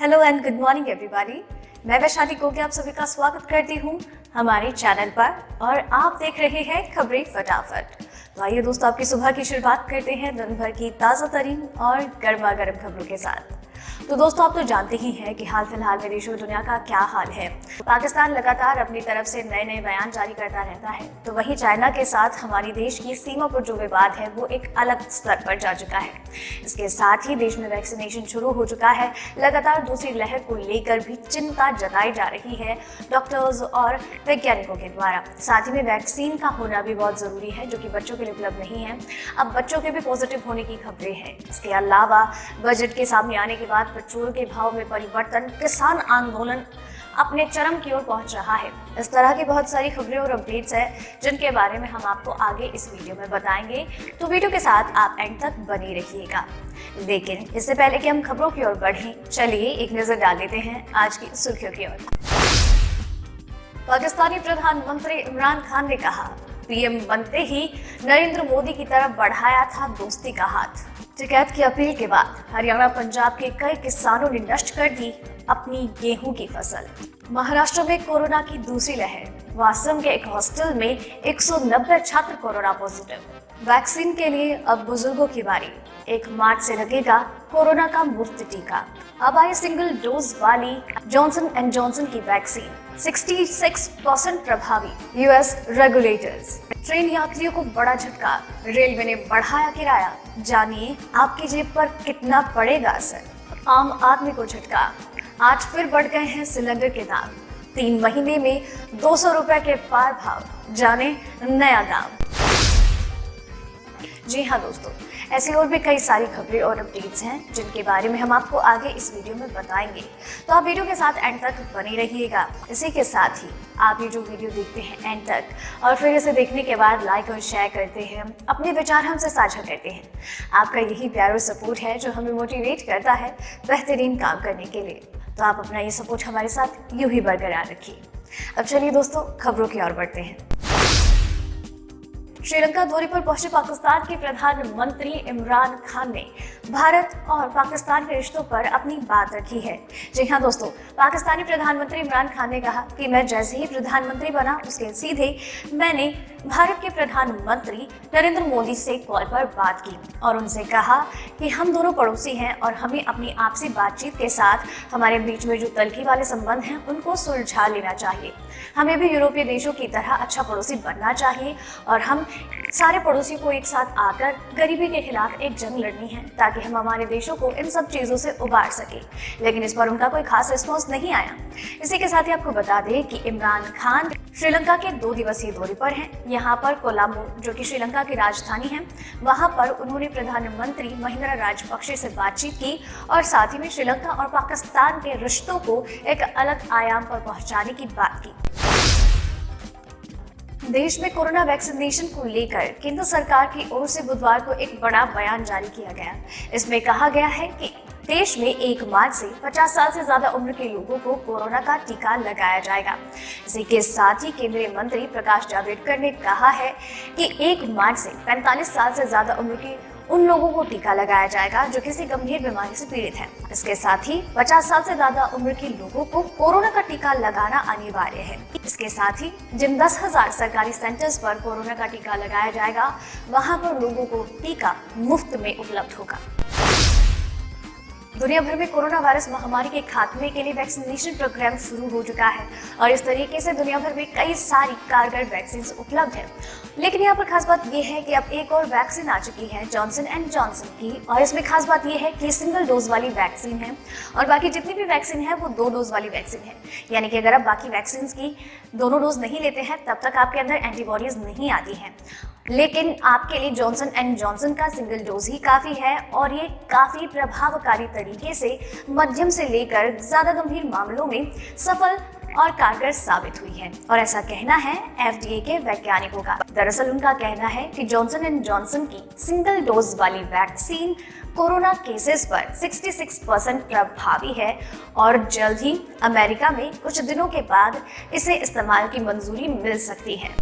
Hello and good morning everybody. मैं वैशाली गोगे आप सभी का स्वागत करती हूँ हमारे चैनल पर और आप देख रहे हैं खबरें फटाफट। तो आइए दोस्तों, आपकी सुबह की शुरुआत करते हैं दिन भर की ताज़ा तरीन और गर्मा गर्म खबरों के साथ। तो दोस्तों, आप तो जानते ही हैं कि हाल फिलहाल में देश और दुनिया का क्या हाल है। पाकिस्तान लगातार अपनी तरफ से नए नए बयान जारी करता रहता है, तो वहीं चाइना के साथ हमारी देश की सीमा पर जो विवाद है वो एक अलग स्तर पर जा चुका है। इसके साथ ही देश में वैक्सीनेशन शुरू हो चुका है। लगातार दूसरी लहर को लेकर भी चिंता जताई जा रही है डॉक्टर्स और वैज्ञानिकों के द्वारा। साथ ही में वैक्सीन का होना भी बहुत जरूरी है, जो कि बच्चों के लिए उपलब्ध नहीं है। अब बच्चों के भी पॉजिटिव होने की खबरें हैं। इसके अलावा बजट के सामने आने के बाद पेट्रोल के भाव में परिवर्तन, किसान आंदोलन अपने चरम की ओर पहुंच रहा है। इस तरह की बहुत सारी खबरें और अपडेट्स हैं जिनके बारे में हम आपको आगे इस वीडियो में बताएंगे, तो वीडियो के साथ आप एंड तक बने रहिएगा। लेकिन इससे पहले कि हम खबरों की ओर बढ़ें, चलिए एक नजर डाल लेते हैं आज की सुर्खियों की ओर। पाकिस्तानी प्रधानमंत्री इमरान खान ने कहा, पीएम बनते ही नरेंद्र मोदी की तरफ बढ़ाया था दोस्ती का हाथ। शिकायत की अपील के बाद हरियाणा पंजाब के कई किसानों ने नष्ट कर दी अपनी गेहूं की फसल। महाराष्ट्र में कोरोना की दूसरी लहर। वासम के एक हॉस्टल में 190 छात्र कोरोना पॉजिटिव। वैक्सीन के लिए अब बुजुर्गों की बारी। 1 मार्च से लगेगा कोरोना का मुफ्त टीका। अब आई सिंगल डोज वाली जॉनसन एंड जॉनसन की वैक्सीन 66% प्रभावी। US regulators. ट्रेन यात्रियों को बड़ा झटका, रेलवे ने बढ़ाया किराया। जानिए आपकी जेब पर कितना पड़ेगा असर। आम आदमी को झटका, आज फिर बढ़ गए हैं सिलेंडर के दाम। 3 महीने में 200 रुपए के पार भाव, जाने नया दाम। जी हाँ दोस्तों, ऐसी और भी कई सारी खबरें और अपडेट्स हैं जिनके बारे में हम आपको आगे इस वीडियो में बताएंगे, तो आप वीडियो के साथ एंड तक बने रहिएगा। इसी के साथ ही आप ये जो वीडियो देखते हैं एंड तक और फिर इसे देखने के बाद लाइक और शेयर करते हैं, अपने विचार हमसे साझा करते हैं, आपका यही प्यार और सपोर्ट है जो हमें मोटिवेट करता है बेहतरीन काम करने के लिए। तो आप अपना ये सपोर्ट हमारे साथ यूं ही बरकरार रखिए। अब चलिए दोस्तों, खबरों की ओर बढ़ते हैं। श्रीलंका दौरे पर पहुंचे पाकिस्तान के प्रधानमंत्री इमरान खान ने भारत और पाकिस्तान के रिश्तों पर अपनी बात रखी है। जी हाँ दोस्तों, पाकिस्तानी प्रधानमंत्री इमरान खान ने कहा कि मैं जैसे ही प्रधानमंत्री बना उसके सीधे मैंने भारत के प्रधानमंत्री नरेंद्र मोदी से कॉल पर बात की और उनसे कहा कि हम दोनों पड़ोसी हैं और हमें अपनी आपसी बातचीत के साथ हमारे बीच में जो तल्खी वाले संबंध हैं उनको सुलझा लेना चाहिए। हमें भी यूरोपीय देशों की तरह अच्छा पड़ोसी बनना चाहिए और हम सारे पड़ोसियों को एक साथ आकर गरीबी के खिलाफ एक जंग लड़नी है ताकि हम हमारे देशों को इन सब चीजों से उबार सके। लेकिन इस पर उनका कोई खास रिस्पॉन्स नहीं आया। इसी के साथ ही आपको बता दें कि इमरान खान श्रीलंका के 2 दिवसीय दौरे पर हैं। यहाँ पर कोलंबो, जो कि श्रीलंका की राजधानी है, वहाँ पर उन्होंने प्रधानमंत्री महिंद्रा राजपक्षे से बातचीत की और साथ ही में श्रीलंका और पाकिस्तान के रिश्तों को एक अलग आयाम पर पहुंचाने की बात की। देश में कोरोना वैक्सीनेशन को लेकर केंद्र सरकार की ओर से बुधवार को एक बड़ा बयान जारी किया गया। इसमें कहा गया है कि देश में 1 मार्च से 50 साल से ज्यादा उम्र के लोगों को कोरोना का टीका लगाया जाएगा। इसी के साथ ही केंद्रीय मंत्री प्रकाश जावड़ेकर ने कहा है कि 1 मार्च से 45 साल से ज्यादा उम्र के उन लोगों को टीका लगाया जाएगा जो किसी गंभीर बीमारी से पीड़ित हैं। इसके साथ ही 50 साल से ज्यादा उम्र के लोगों को कोरोना का टीका लगाना अनिवार्य है। इसके साथ ही जिन 10,000 सरकारी सेंटर्स पर कोरोना का टीका लगाया जाएगा, वहां पर लोगों को टीका मुफ्त में उपलब्ध होगा। दुनिया भर में कोरोना वायरस महामारी के खात्मे के लिए वैक्सीनेशन प्रोग्राम शुरू हो चुका है और इस तरीके से दुनिया भर में कई सारी कारगर वैक्सीन उपलब्ध है। लेकिन यहाँ पर खास बात यह है कि अब एक और वैक्सीन आ चुकी है जॉनसन एंड जॉनसन की, और इसमें खास बात यह है कि सिंगल डोज वाली वैक्सीन है और बाकी जितनी भी वैक्सीन है वो 2 डोज वाली वैक्सीन है। यानी कि अगर आप बाकी वैक्सीन की दोनों डोज नहीं लेते हैं तब तक आपके अंदर एंटीबॉडीज नहीं आती हैं, लेकिन आपके लिए जॉनसन एंड जॉनसन का सिंगल डोज ही काफी है और ये काफी प्रभावकारी तरीके से मध्यम से लेकर ज्यादा गंभीर मामलों में सफल और कारगर साबित हुई है। और ऐसा कहना है FDA के वैज्ञानिकों का। दरअसल उनका कहना है कि जॉनसन एंड जॉनसन की सिंगल डोज वाली वैक्सीन कोरोना केसेस पर 66% प्रभावी है और जल्द ही अमेरिका में कुछ दिनों के बाद इसे इस्तेमाल की मंजूरी मिल सकती है।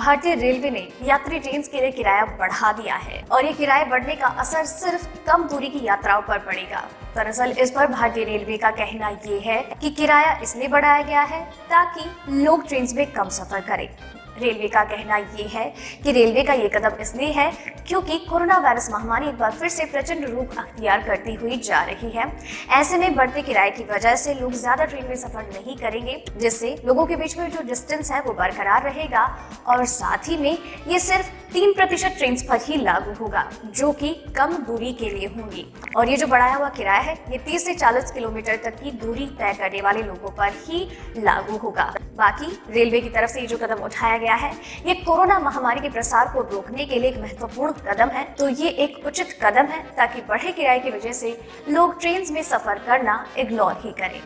भारतीय रेलवे ने यात्री ट्रेन के लिए किराया बढ़ा दिया है और ये किराए बढ़ने का असर सिर्फ कम दूरी की यात्राओं पर पड़ेगा। दरअसल इस पर भारतीय रेलवे का कहना ये है कि किराया इसलिए बढ़ाया गया है ताकि लोग ट्रेन में कम सफर करें। रेलवे का कहना ये है कि रेलवे का ये कदम इसलिए है क्योंकि कोरोना वायरस महामारी एक बार फिर से प्रचंड रूप अख्तियार करती हुई जा रही है। ऐसे में बढ़ते किराए की वजह से लोग ज्यादा ट्रेन में सफर नहीं करेंगे, जिससे लोगों के बीच में जो डिस्टेंस है वो बरकरार रहेगा और साथ ही में ये सिर्फ 3% ट्रेन पर ही लागू होगा जो कि कम दूरी के लिए होंगी। और ये जो बढ़ाया हुआ किराया है ये 30 से 40 किलोमीटर तक की दूरी तय करने वाले लोगों पर ही लागू होगा। बाकी रेलवे की तरफ से ये जो कदम उठाया गया है ये कोरोना महामारी के प्रसार को रोकने के लिए एक महत्वपूर्ण कदम है, तो ये एक उचित कदम है ताकि बढ़े किराए की वजह से लोग ट्रेन में सफर करना इग्नोर ही करें।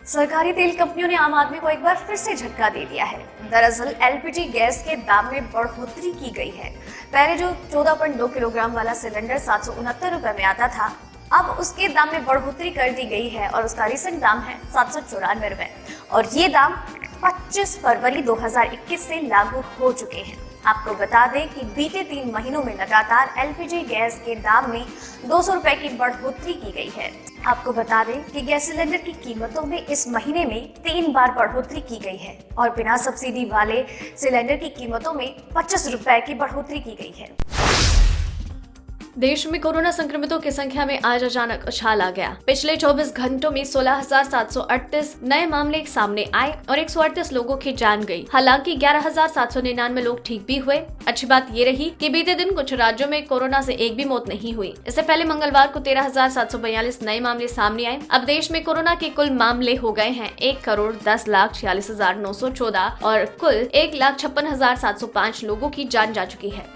सरकारी तेल कंपनियों ने आम आदमी को एक बार फिर से झटका दे दिया है। दरअसल एलपीजी गैस के दाम में बढ़ोतरी की गई है। पहले जो 14.2 किलोग्राम वाला सिलेंडर 769 रुपए में आता था, अब उसके दाम में बढ़ोतरी कर दी गई है और उसका रिसेंट दाम है 794 रुपए और ये दाम 25 फरवरी 2021 से लागू हो चुके हैं। आपको बता दें कि बीते 3 महीनों में लगातार एलपीजी गैस के दाम में 200 रुपए की बढ़ोतरी की गई है। आपको बता दें कि गैस सिलेंडर की कीमतों में इस महीने में 3 बार बढ़ोतरी की गई है और बिना सब्सिडी वाले सिलेंडर की कीमतों में 25 रुपए की बढ़ोतरी की गई है। देश में कोरोना संक्रमितों की संख्या में आज अचानक उछाल आ गया। पिछले 24 घंटों में 16,738 नए मामले सामने आए और 138 लोगों की जान गई। हालांकि 11,799 लोग ठीक भी हुए। अच्छी बात ये रही कि बीते दिन कुछ राज्यों में कोरोना से एक भी मौत नहीं हुई। इससे पहले मंगलवार को 13,742 नए मामले सामने आए। अब देश में कोरोना के कुल मामले हो गए हैं 1,10,46,914 और कुल 1,56,705 लोगों की जान जा चुकी है।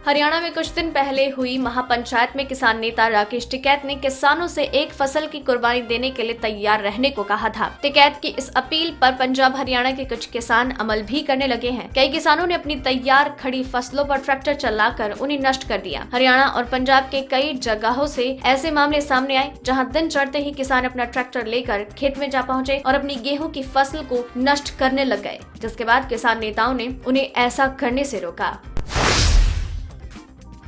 हरियाणा में कुछ दिन पहले हुई महापंचायत में किसान नेता राकेश टिकैत ने किसानों से एक फसल की कुर्बानी देने के लिए तैयार रहने को कहा था। टिकैत की इस अपील पर पंजाब हरियाणा के कुछ किसान अमल भी करने लगे हैं। कई किसानों ने अपनी तैयार खड़ी फसलों पर ट्रैक्टर चलाकर उन्हें नष्ट कर दिया। हरियाणा और पंजाब के कई जगहों से ऐसे मामले सामने आए जहाँ दिन चढ़ते ही किसान अपना ट्रैक्टर लेकर खेत में जा पहुँचे और अपनी गेहूँ की फसल को नष्ट करने लग गए, जिसके बाद किसान नेताओं ने उन्हें ऐसा करने से रोका।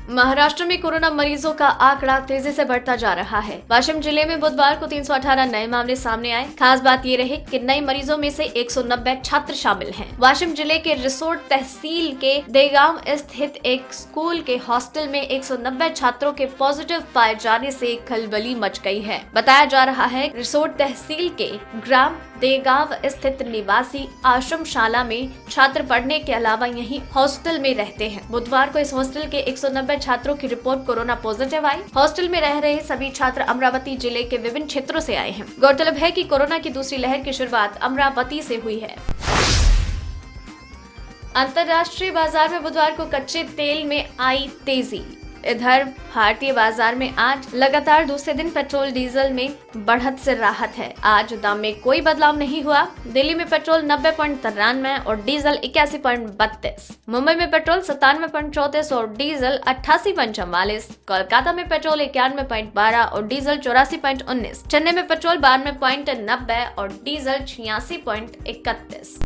महाराष्ट्र में कोरोना मरीजों का आंकड़ा तेजी से बढ़ता जा रहा है। वाशिम जिले में बुधवार को 318 नए मामले सामने आए। खास बात ये रही कि नए मरीजों में से 190 छात्र शामिल हैं। वाशिम जिले के रिसोड तहसील के देगांव स्थित एक स्कूल के हॉस्टल में 190 छात्रों के पॉजिटिव पाए जाने से खलबली मच गई है। बताया जा रहा है रिसोड तहसील के ग्राम देगांव स्थित निवासी आश्रमशाला में छात्र पढ़ने के अलावा यहीं हॉस्टल में रहते हैं। बुधवार को इस हॉस्टल के 190 छात्रों की रिपोर्ट कोरोना पॉजिटिव आई। हॉस्टल में रह रहे सभी छात्र अमरावती जिले के विभिन्न क्षेत्रों से आए हैं। गौरतलब है कि कोरोना की दूसरी लहर की शुरुआत अमरावती से हुई है। अंतर्राष्ट्रीय बाजार में बुधवार को कच्चे तेल में आई तेजी। इधर भारतीय बाजार में आज लगातार दूसरे दिन पेट्रोल डीजल में बढ़त से राहत है। आज दाम में कोई बदलाव नहीं हुआ। दिल्ली में पेट्रोल 90.93 और डीजल 81.32, मुंबई में पेट्रोल 97.34 और डीजल 88.44, कोलकाता में पेट्रोल 91.12 और डीजल 84.19, चेन्नई में पेट्रोल 92.90 और डीजल 86.31।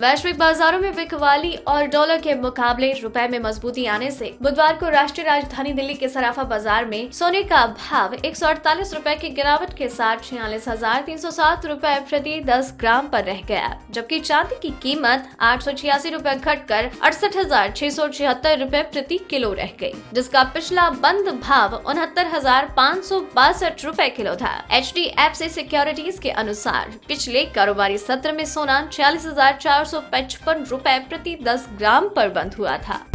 वैश्विक बाजारों में बिकवाली और डॉलर के मुकाबले रुपए में मजबूती आने से बुधवार को राष्ट्रीय राजधानी दिल्ली के सराफा बाजार में सोने का भाव 148 रुपए की गिरावट के साथ 46,307 रुपए प्रति 10 ग्राम पर रह गया, जबकि चांदी की कीमत 886 रुपए घटकर 68,676 रुपए प्रति किलो रह गई, जिसका पिछला बंद भाव 69,562 रुपए किलो था। HDFC सिक्योरिटीज के अनुसार पिछले कारोबारी सत्र में सोना 46,455 रुपए प्रति 10 ग्राम पर बंद हुआ था।